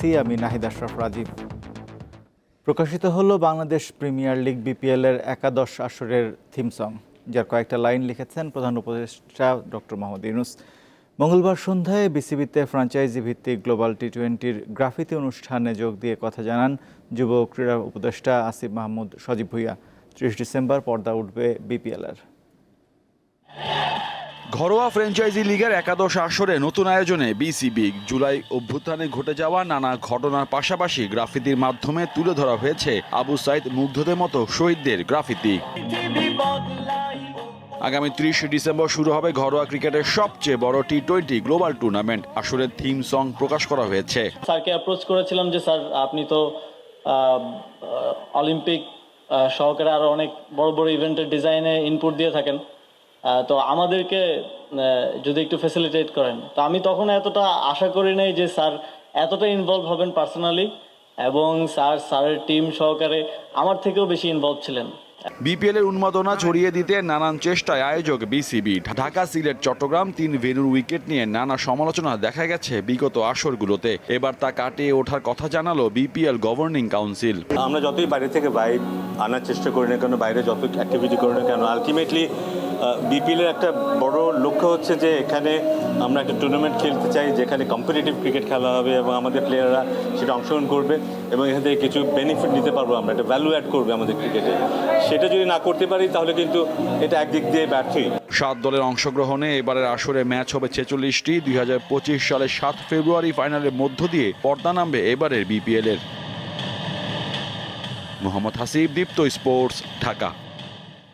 আছি আমি নাহিদ আশরাফ রাজীব। প্রকাশিত হলো বাংলাদেশ প্রিমিয়ার লিগ বিপিএল এর একাদশ আসরের থিম সং, যার কয়েকটা লাইন লিখেছেন প্রধান উপদেষ্টা ডক্টর মোহাম্মদ ইউনূস। মঙ্গলবার সন্ধ্যায় বিসিবিতে ফ্র্যাঞ্চাইজি ভিত্তিক গ্লোবাল টি-20-র গ্রাফিতি অনুষ্ঠানে যোগ দিয়ে কথা জানান যুব ক্রীড়া উপদেষ্টা আসিফ মাহমুদ সজীব ভুঁইয়া। ৩০ ডিসেম্বর পর্দা উঠবে বিপিএল-এর। ঘরোয়া ফ্র্যাঞ্চাইজি লিগের একাদশ আসরে নতুন আয়োজনে বিসিবি। জুলাই অভ্যুত্থানে ঘটে যাওয়া নানা ঘটনার পাশাপাশি গ্রাফিতির মাধ্যমে তুলে ধরা হয়েছে আবু সাইদ মুগ্ধদের মতো শহীদদের গ্রাফিতি। আগামী ৩০ ডিসেম্বর শুরু হবে ঘরোয়া ক্রিকেটের সবচেয়ে বড় টি-20 গ্লোবাল টুর্নামেন্ট। আসরের থিম সং প্রকাশ করা হয়েছে। স্যারকে অ্যাপ্রোচ করেছিলাম যে স্যার আপনি তো অলিম্পিক সহকারে আরো অনেক বড় বড় ইভেন্টের ডিজাইনে ইনপুট দিয়ে থাকেন, তো আমাদেরকে যদি একটু ফ্যাসিলিটেট করেন। তো আমি তখন এতটা আশা করি নাই যে স্যার এতটা ইনভলভ হবেন পার্সোনালি, এবং স্যারের টিম সহকারে আমার থেকেও বেশি ইনভলভ ছিলেন। বিপিএল এর উন্মাদনা ছড়িয়ে দিতে নানান চেষ্টায় আয়োজক বিসিবি। ঢাকা, সিলেট, চট্টগ্রাম 3 ভেন্যুর উইকেট নিয়ে নানা সমালোচনা দেখা গেছে বিগত আসরগুলোতে। এবার তা কাটিয়ে ওঠার কথা জানালো বিপিএল গভর্নিং কাউন্সিল। আমরা যতই বাইরে থেকে ভাইব আনার চেষ্টা করি না কেন, বাইরে যত অ্যাক্টিভিটি করি না কেন, আলটিমেটলি বিপিএল এর একটা বড় লক্ষ্য হচ্ছে যে এখানে আমরা একটা টুর্নামেন্ট খেলতে চাই যেখানে কম্পিটিটিভ ক্রিকেট খেলা হবে এবং আমাদের প্লেয়াররা সেটা অংশগ্রহণ করবে এবং এখান থেকে কিছু বেনিফিট নিতে পারবো, আমরা একটা ভ্যালু অ্যাড করবে আমাদের ক্রিকেটে। সেটা যদি না করতে পারি তাহলে কিন্তু এটা একদিক দিয়ে ব্যর্থই। 7 দলের অংশগ্রহণে এবারের আসরে ম্যাচ হবে 46টি। 2025 সালের 7 ফেব্রুয়ারি ফাইনালের মধ্য দিয়ে পর্দা নামবে এবারের বিপিএল এর। মোহাম্মদ হাসিব, দীপ্ত স্পোর্টস, ঢাকা।